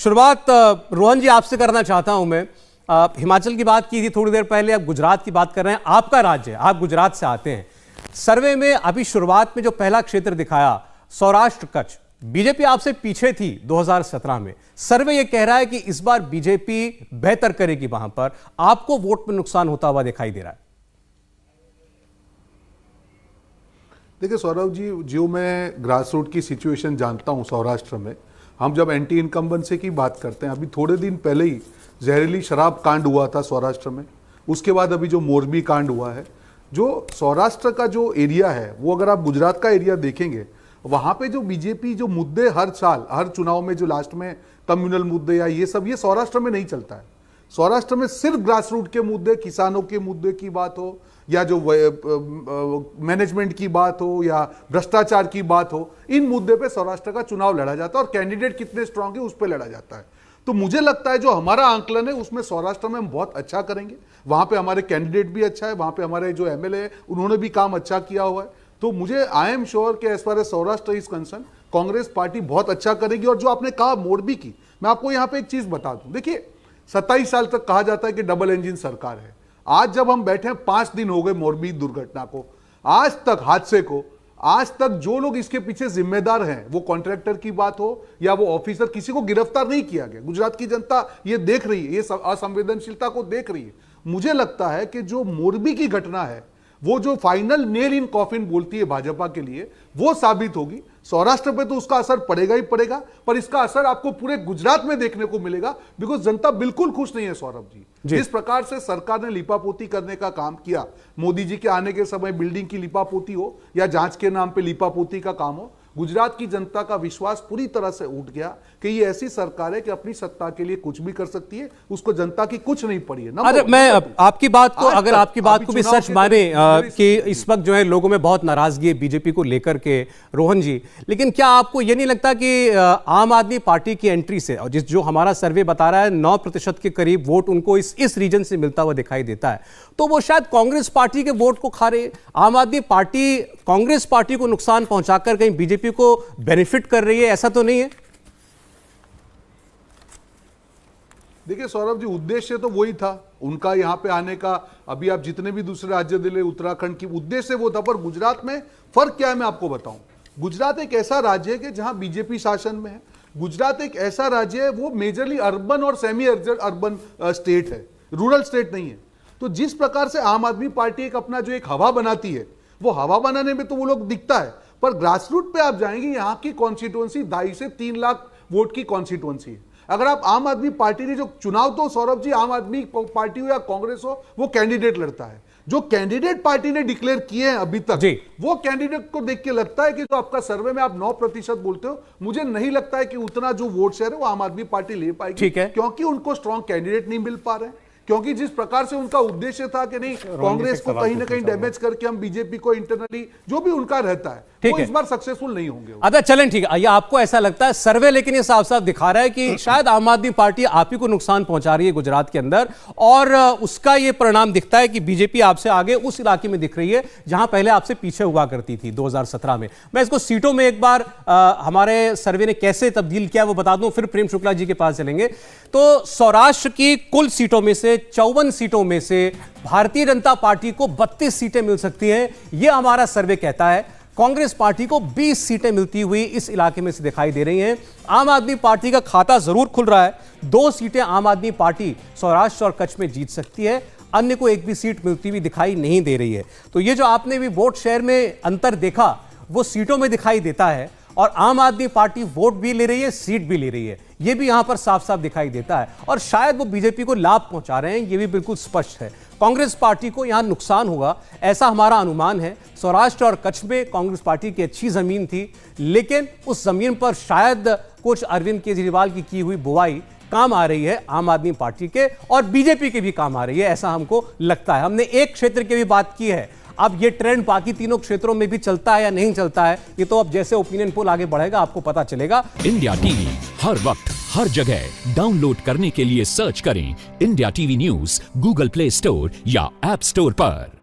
शुरुआत रोहन जी आपसे करना चाहता हूं मैं। हिमाचल की बात की थी थोड़ी देर पहले, अब गुजरात की बात कर रहे हैं। आपका राज्य है, आप गुजरात से आते हैं। सर्वे में अभी शुरुआत में जो पहला क्षेत्र दिखाया सौराष्ट्र कच्छ, बीजेपी आपसे पीछे थी 2017 में। सर्वे यह कह रहा है कि इस बार बीजेपी बेहतर करेगी वहां पर, आपको वोट में नुकसान होता हुआ दिखाई दे रहा है। देखिए सौरभ जी, जो मैं ग्रास रूट की सिचुएशन जानता हूं सौराष्ट्र में, हम जब एंटी इनकम्बेंसी की बात करते हैं, अभी थोड़े दिन पहले ही जहरीली शराब कांड हुआ था सौराष्ट्र में। उसके बाद अभी जो मोरबी कांड हुआ है, जो सौराष्ट्र का जो एरिया है वो अगर आप गुजरात का एरिया देखेंगे, वहां पे जो बीजेपी जो मुद्दे हर साल हर चुनाव में जो लास्ट में कम्युनल मुद्दे या ये सब, ये सौराष्ट्र में नहीं चलता है। सौराष्ट्र में सिर्फ ग्रास रूट के मुद्दे, किसानों के मुद्दे की बात हो या जो मैनेजमेंट की बात हो या भ्रष्टाचार की बात हो, इन मुद्दे पे सौराष्ट्र का चुनाव लड़ा जाता है और कैंडिडेट कितने स्ट्रांग है उस पर लड़ा जाता है। तो मुझे लगता है जो हमारा आंकलन है उसमें सौराष्ट्र में हम बहुत अच्छा करेंगे। वहां पे हमारे कैंडिडेट भी अच्छा है, वहां पे हमारे जो एमएलए है उन्होंने भी काम अच्छा किया हुआ है। तो मुझे आई एम श्योर कि as far as Saurashtra is concerned, Congress party बहुत अच्छा करेगी। और जो आपने कहा मोरबी की, मैं आपको यहां पे एक चीज बता दूं। देखिए 27 साल तक कहा जाता है कि डबल इंजन सरकार है। आज जब हम बैठे हैं, 5 दिन हो गए मोरबी दुर्घटना को, आज तक हादसे को, आज तक जो लोग इसके पीछे जिम्मेदार हैं, वो कॉन्ट्रैक्टर की बात हो या वो ऑफिसर, किसी को गिरफ्तार नहीं किया गया। गुजरात की जनता ये देख रही है, ये असंवेदनशीलता को देख रही है। मुझे लगता है कि जो मोरबी की घटना है, वो जो फाइनल नेल इन कॉफिन बोलती है भाजपा के लिए, वो साबित होगी। सौराष्ट्र पे तो उसका असर पड़ेगा ही पड़ेगा, पर इसका असर आपको पूरे गुजरात में देखने को मिलेगा, बिकॉज जनता बिल्कुल खुश नहीं है सौरभ जी। जिस प्रकार से सरकार ने लिपापोती करने का काम किया, मोदी जी के आने के समय बिल्डिंग की लिपापोती हो या जांच के नाम पे लिपापोती का काम हो, गुजरात की जनता का विश्वास पूरी तरह से उठ गया कि ये ऐसी सरकार है कि अपनी सत्ता के लिए कुछ भी कर सकती है, उसको जनता की कुछ नहीं पड़ी है। अरे मैं आपकी बात को, अगर आपकी बात को भी सच माने कि इस वक्त जो है लोगों में बहुत नाराजगी है बीजेपी को लेकर के रोहन जी, लेकिन क्या आपको ये नहीं लगता कि आम आदमी पार्टी की एंट्री से, और जो हमारा सर्वे बता रहा है 9% के करीब वोट उनको इस रीजन से मिलता हुआ दिखाई देता है, तो वो शायद कांग्रेस पार्टी के वोट को खा रहे। आम आदमी पार्टी कांग्रेस पार्टी को नुकसान पहुंचाकर कहीं बीजेपी को बेनिफिट कर रही है, ऐसा तो नहीं है? देखिए सौरभ जी, उद्देश्य तो वही था उनका यहाँ पे आने का। अभी आप जितने भी दूसरे राज्य दिले, उत्तराखंड की, उद्देश्य वो था। पर गुजरात में फर्क क्या है मैं आपको बताऊं। गुजरात एक ऐसा राज्य है कि जहां बीजेपी शासन में है। गुजरात एक ऐसा राज्य है, वो मेजरली अर्बन और सेमी अर्बन स्टेट है, रूरल स्टेट नहीं है। तो जिस प्रकार से आम आदमी पार्टी एक अपना जो एक हवा बनाती है, वो हवा बनाने में तो वो लोग दिखता है, पर ग्रास रूट पे आप जाएंगे, यहाँ की कॉन्स्टिट्यूएंसी 2.5 से 3 लाख वोट की कॉन्स्टिट्यूएंसी है। अगर आप आम आदमी पार्टी ने जो चुनाव, तो सौरभ जी आम आदमी पार्टी हो या कांग्रेस हो, वो कैंडिडेट लड़ता है। जो कैंडिडेट पार्टी ने डिक्लेयर किए हैं अभी तक, वो कैंडिडेट को देख के लगता है कि जो आपका सर्वे में आप 9% बोलते हो, मुझे नहीं लगता है कि उतना जो वोट शेयर है वो आम आदमी पार्टी ले पाएगी, क्योंकि उनको स्ट्रॉन्ग कैंडिडेट नहीं मिल पा रहे हैं। क्योंकि जिस प्रकार से उनका उद्देश्य था कि नहीं, कांग्रेस को कहीं ना कहीं डैमेज करके हम बीजेपी को इंटरनली, जो भी उनका रहता है, वो इस बार सक्सेसफुल नहीं होंगे। अच्छा चलें, ठीक है, ये आपको ऐसा लगता है सर्वे, लेकिन ये साफ साफ दिखा रहा है कि शायद आम आदमी पार्टी आप ही को नुकसान पहुंचा रही है गुजरात के अंदर, और उसका ये परिणाम दिखता है कि बीजेपी आपसे आगे उस इलाके में दिख रही है जहां पहले आपसे पीछे हुआ करती थी 2017 में। मैं इसको सीटों में एक बार हमारे सर्वे ने कैसे तब्दील किया वो बता दूं, फिर प्रेम शुक्ला जी के पास चलेंगे। तो सौराष्ट्र की कुल सीटों में से 54 सीटों में से भारतीय जनता पार्टी को 32 सीटें मिल सकती हैं, यह हमारा सर्वे कहता है। कांग्रेस पार्टी को 20 सीटें मिलती हुई इस इलाके में से दिखाई दे रही हैं। आम आदमी पार्टी का खाता जरूर खुल रहा है, 2 सीटें आम आदमी पार्टी सौराष्ट्र और कच्छ में जीत सकती है, अन्य को एक भी सीट मिलती हुई दिखाई नहीं दे रही है। तो ये जो आपने भी वोट शेयर में अंतर देखा, वो सीटों में दिखाई देता है, और आम आदमी पार्टी वोट भी ले रही है, सीट भी ले रही है, यह भी यहां पर साफ साफ दिखाई देता है। और शायद वो बीजेपी को लाभ पहुंचा रहे हैं, यह भी बिल्कुल स्पष्ट है। कांग्रेस पार्टी को यहां नुकसान होगा, ऐसा हमारा अनुमान है। सौराष्ट्र और कच्छ में कांग्रेस पार्टी की अच्छी जमीन थी, लेकिन उस जमीन पर शायद कुछ अरविंद केजरीवाल की हुई बुवाई काम आ रही है आम आदमी पार्टी के, और बीजेपी के भी काम आ रही है, ऐसा हमको लगता है। हमने एक क्षेत्र की भी बात की है, अब ये ट्रेंड बाकी तीनों क्षेत्रों में भी चलता है या नहीं चलता है, ये तो अब जैसे ओपिनियन पोल आगे बढ़ेगा आपको पता चलेगा। इंडिया टीवी हर वक्त हर जगह डाउनलोड करने के लिए सर्च करें India TV news Google play store या ऐप स्टोर पर।